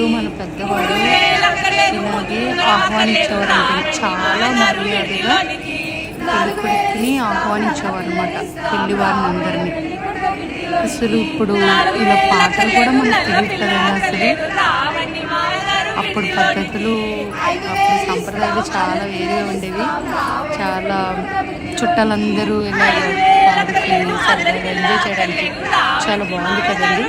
ఎప్పుడు మన పెద్దవాళ్ళు ఇలాగే ఆహ్వానించేవారంటే చాలా మర్యాదగా పెళ్ళికొడుకుని ఆహ్వానించేవారు అన్నమాట, పెళ్లి వారిని అందరినీ. అసలు ఇప్పుడు ఇలా పాటలు కూడా మనకు తెలియదు కదండి. అసలు అప్పుడు పద్ధతులు, అప్పుడు సంప్రదాయాలు చాలా వేరుగా ఉండేవి. చాలా చుట్టాలందరూ ఇలా పాడుకి సరదాగా ఎంజాయ్ చేయడానికి చాలా బాగుంది కదండి.